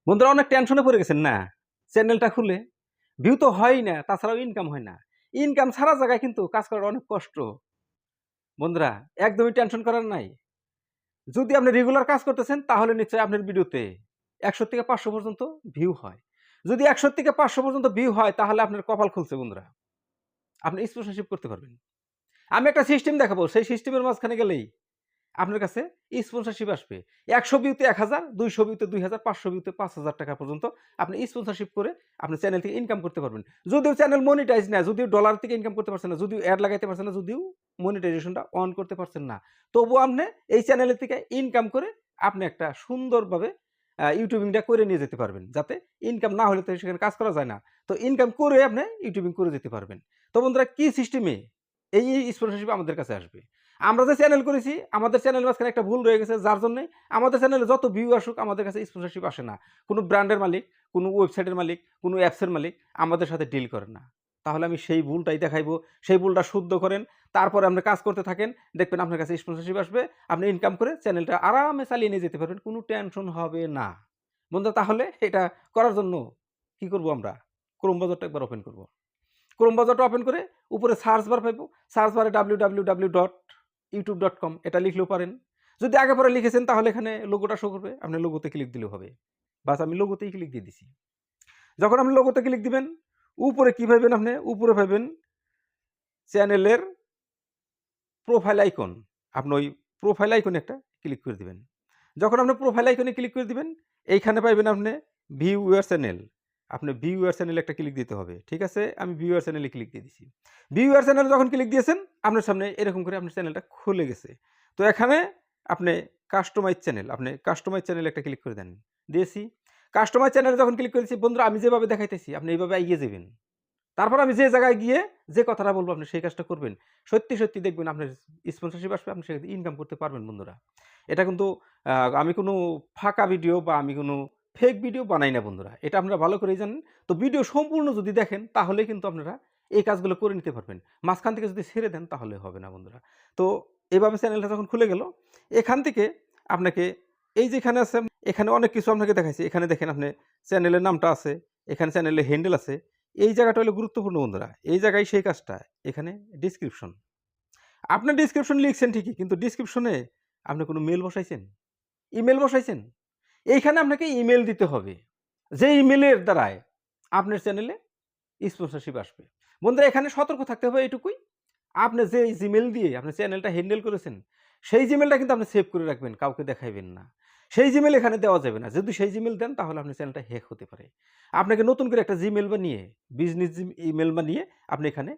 বন্ধুরা অনেক টেনশনে পড়ে গেছেন না? চ্যানেলটা খুলে ভিউ তো হয়ই না, তাছাড়াও ইনকাম হয় না। ইনকাম ছাড়া জায়গায় কিন্তু কাজ করাটা অনেক কষ্ট। বন্ধুরা একদমই টেনশন করার নাই। যদি আপনি রেগুলার কাজ করতেছেন তাহলে নিশ্চয়ই আপনার ভিডিওতে ১০০ থেকে ৫০০ পর্যন্ত ভিউ হয়। যদি ১০০ থেকে ৫০০ পর্যন্ত ভিউ হয় তাহলে আপনার কপাল খুলছে বন্ধুরা। আপনি স্পন্সরশিপ করতে পারবেন। আমি একটা সিস্টেম দেখাবো, সেই সিস্টেমের মাঝখানে গেলেই আপনার কাছে স্পন্সরশিপ আসবে। ১০০ ভিউতে ১,০০০, ২০০ ভিউতে ২,০০০, ৫০০ ভিউতে ৫,০০০ টাকা পর্যন্ত আপনি স্পন্সরশিপ করে আপনার চ্যানেল থেকে ইনকাম করতে পারবেন। যদিও চ্যানেল মনিটাইজ না, যদিও ডলার থেকে ইনকাম করতে পারছেন না, যদিও অ্যাড লাগাইতে পারছেন না, যদিও মনিটাইজেশনটা অন করতে পারছেন না। তবুও আপনি এই চ্যানেলের থেকে ইনকাম করে আপনি একটা সুন্দরভাবে ইউটিউবিংটা করে নিয়ে যেতে পারবেন। যাতে ইনকাম না হলে তো সেখানে কাজ করা যায় না। তো ইনকাম করে আপনি ইউটিউবিং করে যেতে পারবেন। তো বন্ধুরা কি সিস্টেমে এই স্পন্সরশিপ আমাদের কাছে আসবে? আমরা যে চ্যানেল করেছি, আমাদের চ্যানেলের মাঝখানে একটা ভুল রয়ে গেছে, যার জন্যই আমাদের চ্যানেলে যত ভিউ আসুক আমাদের কাছে স্পন্সরশিপ আসে না। কোনো ব্র্যান্ডের মালিক, কোনো ওয়েবসাইটের মালিক, কোনো অ্যাপসের মালিক আমাদের সাথে ডিল করে না। তাহলে আমি সেই ভুলটাই দেখাইবো, সেই ভুলটা শুদ্ধ করেন, তারপরে আপনি কাজ করতে থাকেন, দেখবেন আপনার কাছে স্পন্সরশিপ আসবে, আপনি ইনকাম করে চ্যানেলটা আরামে চালিয়ে নিয়ে যেতে পারবেন, কোনো টেনশন হবে না। বন্ধুরা তাহলে এটা করার জন্য কি করব আমরা? ক্রোম ব্রাউজারটা একবার ওপেন করব। ক্রোম ব্রাউজারটা ওপেন করে উপরে সার্চ বার পাইবো, সার্চ বারে www.youtube.com এটা লিখলেও পারেন। যদি আগে পরে লিখেছেন তাহলে এখানে লোগোটা শো করবে, আপনি লোগোতে ক্লিক দিলেও হবে। বাস আমি লোগোতেই ক্লিক দিয়ে দিছি। যখন আপনি লোগোতে ক্লিক দিবেন, উপরে কি পাইবেন আপনি? উপরে পাইবেন চ্যানেলের প্রোফাইল আইকন। আপনি ওই প্রোফাইল আইকনে একটা ক্লিক করে দিবেন। যখন আপনি প্রোফাইল আইকনে ক্লিক করে দিবেন, এইখানে পাইবেন আপনি ভিউ ইউর চ্যানেল। আপনি ভিউ ইউর চ্যানেলে একটা ক্লিক দিতে হবে। ঠিক আছে? আমি ভিউ ইউর চ্যানেলে ক্লিক দিয়ে দিছি। ভিউ ইউর চ্যানেলে যখন ক্লিক দিয়েছেন, আপনার সামনে এরকম করে আপনার চ্যানেলটা খুলে গেছে। তো এখানে আপনি কাস্টমাইজ চ্যানেল, আপনি কাস্টমাইজ চ্যানেলে একটা ক্লিক করে দেন। দিয়েছি। কাস্টমাইজ চ্যানেলে যখন ক্লিক করেছি, বন্ধুরা আমি যেভাবে দেখাইতেছি আপনি এইভাবে এগিয়ে যাবেন। তারপর আমি যে জায়গায় গিয়ে যে কথাটা বলবো আপনি সেই কাজটা করবেন। সত্যি, সত্যি দেখবেন আপনার স্পন্সরশিপ আসবে, আপনি সেখান থেকে ইনকাম করতে পারবেন বন্ধুরা। এটা কিন্তু আমি কোনো ফাঁকা ভিডিও বা আমি কোনো ফেক ভিডিও বানাই না বন্ধুরা। এটা আপনারা ভালো করেই জানেন। তো ভিডিও সম্পূর্ণ যদি দেখেন তাহলেই কিন্তু আপনারা এই কাজগুলো করে নিতে পারবেন। মাঝখান থেকে যদি ছেড়ে দেন তাহলে হবে না বন্ধুরা। তো এভাবে চ্যানেলটা যখন খুলে গেল, এখান থেকে আপনাকে এই যে এখানে আছে, এখানে অনেক কিছু আপনাকে দেখাইছে। এখানে দেখেন আপনি চ্যানেলের নামটা আছে, এখানে চ্যানেলের হ্যান্ডেল আছে। এই জায়গাটা হলো গুরুত্বপূর্ণ বন্ধুরা। এই জায়গায় সেই কাজটা। এখানে ডেসক্রিপশন। আপনি ডেসক্রিপশন লিখছেন ঠিকই, কিন্তু ডেসক্রিপশনে আপনি কোনো মেইল বসাইছেন? ইমেইল বসাইছেন? এইখানে আপনাকে ইমেইল দিতে হবে। যে ইমেইলের দ্বারায় আপনার চ্যানেলে স্পন্সরশিপ আসবে। বন্ধুরা এখানে সতর্ক থাকতে হবে এইটুকুই। আপনি যে জিমেইল দিয়ে আপনার চ্যানেলটা হ্যান্ডেল করেছেন, সেই জিমেইলটা কিন্তু আপনি সেভ করে রাখবেন, কাউকে দেখাইবেন না। সেই জিমেইল এখানে দেওয়া যাবে না। যদি সেই জিমেইল দেন তাহলে আপনার চ্যানেলটা হ্যাক হতে পারে। আপনাকে নতুন করে একটা জিমেইল বানিয়ে, বিজনেস ইমেইল বানিয়ে আপনি এখানে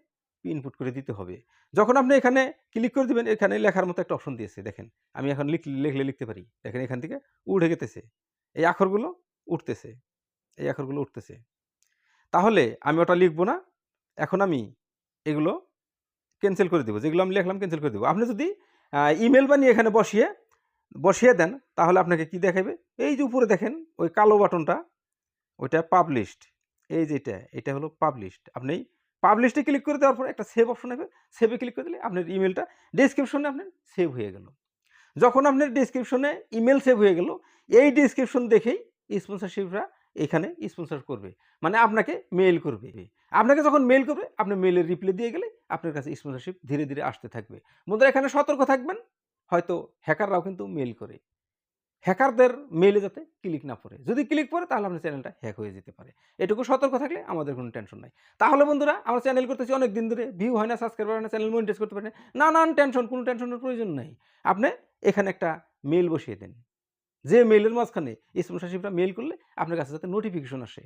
ইনপুট করে দিতে হবে। যখন আপনি এখানে ক্লিক করে দিবেন, এখানে লেখার মতো একটা অপশন দিয়েছে দেখেন। আমি এখন লিখলে লিখতে পারি। দেখেন এখান থেকে উঠে গেতেছে। এই আখরগুলো উঠতেছে। এই আখরগুলো উঠতেছে। তাহলে আমি ওটা লিখব না। এখন আমি এগুলো ক্যানসেল করে দিব। যেগুলো আমি লিখলাম ক্যানসেল করে দিব। আপনি যদি ইমেইল বানিয়ে এখানে বসিয়ে দেন তাহলে আপনাকে কি দেখাবে? এই যে উপরে দেখেন ওই কালো বাটনটা, ওইটা পাবলিশড। এই যে এটা হলো পাবলিশড। আপনি পাবলিশড এ ক্লিক করে দেওয়ার পর একটা সেভ অপশন আসবে। সেভ এ ক্লিক করে দিলে আপনার ইমেইলটা ডেসক্রিপশনে আপনার সেভ হয়ে গেল। যখন আপনার ডেসক্রিপশনে ইমেইল সেভ হয়ে গেল, এই ডেসক্রিপশন দেখেই স্পন্সরশিপরা এখানে স্পন্সর করবে। মানে আপনাকে মেইল করবে। আপনাকে যখন মেইল করবে, আপনি মেইলের রিপ্লাই দিয়ে গেলে আপনার কাছে স্পন্সরশিপ ধীরে, ধীরে আসতে থাকবে। বন্ধুরা এখানে সতর্ক থাকবেন। হয়তো হ্যাকাররাও কিন্তু মেইল করে। হ্যাকারদের মেইলে যাতে ক্লিক না পড়ে। যদি ক্লিক পড়ে তাহলে আপনার চ্যানেলটা হ্যাক হয়ে যেতে পারে। এটুকু সতর্ক থাকলে আমাদের কোনো টেনশন নাই। তাহলে বন্ধুরা আমরা চ্যানেল করতেছি অনেক দিন ধরে, ভিউ হয় না, সাবস্ক্রাইবার হয় না, চ্যানেল মনিটাইজ করতে পারি না। নানান টেনশন, কোনো টেনশনের প্রয়োজন নাই। আপনি এখানে একটা মেইল বসিয়ে দেন। যে মেইলের মাঝখানে স্পন্সরশিপটা মেইল করলে আপনার কাছে যাতে নোটিফিকেশন আসে।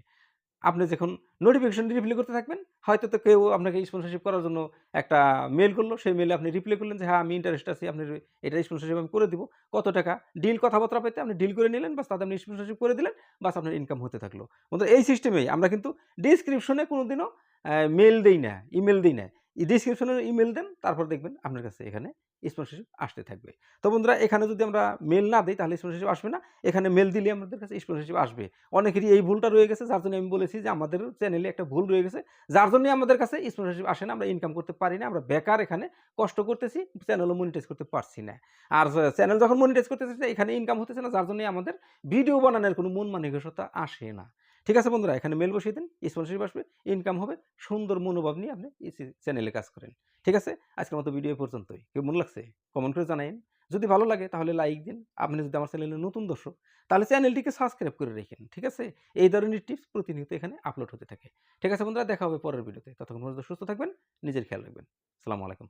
আপনি যখন নোটিফিকেশন রিপ্লাই করতে থাকবেন, হয়তো তো কেউ আপনাকে স্পন্সরশিপ করার জন্য একটা মেইল করলো, সেই মেইলে আপনি রিপ্লাই করলেন যে, "হ্যাঁ, আমি ইন্টারেস্ট আছি, আপনার এটার স্পন্সরশিপ আমি করে দিব। কত টাকা?" ডিল কথাবার্তা পেতে আপনি ডিল করে নিলেন, বাস তাতে আপনি স্পন্সরশিপ করে দিলেন, বাস আপনার ইনকাম হতে থাকলো। বন্ধুরা এই সিস্টেমেই আমরা কিন্তু ডেসক্রিপশনে কোনোদিনও মেইল দেই না, ইমেইল দেই না। ডেসক্রিপশনে ইমেইল দেন, তারপর দেখবেন আপনার কাছে এখানে স্পন্সরশিপ আসতে থাকবে। তো বন্ধুরা এখানে যদি আমরা মেল না দিই তাহলে স্পন্সরশিপ আসবে না। এখানে মেল দিলে আমাদের কাছে স্পন্সরশিপ আসবে। অনেকেরই এই ভুলটা রয়ে গেছে, যার জন্য আমি বলেছি যে আমাদের চ্যানেলে একটা ভুল রয়ে গেছে। যার জন্যই আমাদের কাছে স্পন্সরশিপ আসে না, আমরা ইনকাম করতে পারি না। আমরা বেকার এখানে কষ্ট করতেছি, চ্যানেলও মনিটাইজ করতে পারছি না। আর চ্যানেল যখন মনিটাইজ করতেছে এখানে ইনকাম হতেছে না, যার জন্যই আমাদের ভিডিও বানানোর কোনো মন মানসিকতা আসে না। ঠিক আছে বন্ধুরা, এখানে মেল বসিয়ে দিন, স্পন্সরশিপ আসবে, ইনকাম হবে। সুন্দর মনোভাব নিয়ে আপনি এই চ্যানেলে কাজ করেন। ঠিক আছে? আজকের মতো ভিডিও এ পর্যন্তই। কেমন লাগছে? কমেন্ট করে জানাইন। যদি ভালো লাগে তাহলে লাইক দিন। আপনি যদি আমার চ্যানেলে নতুন দর্শক তাহলে চ্যানেলটিকে সাবস্ক্রাইব করে রেখেন। ঠিক আছে? এই ধরনের টিপস প্রতিনিয়ত এখানে আপলোড হতে থাকে। ঠিক আছে বন্ধুরা, দেখা হবে পরের ভিডিওতে। ততক্ষণ পর্যন্ত সুস্থ থাকবেন, নিজের খেয়াল রাখবেন। আসসালামু আলাইকুম।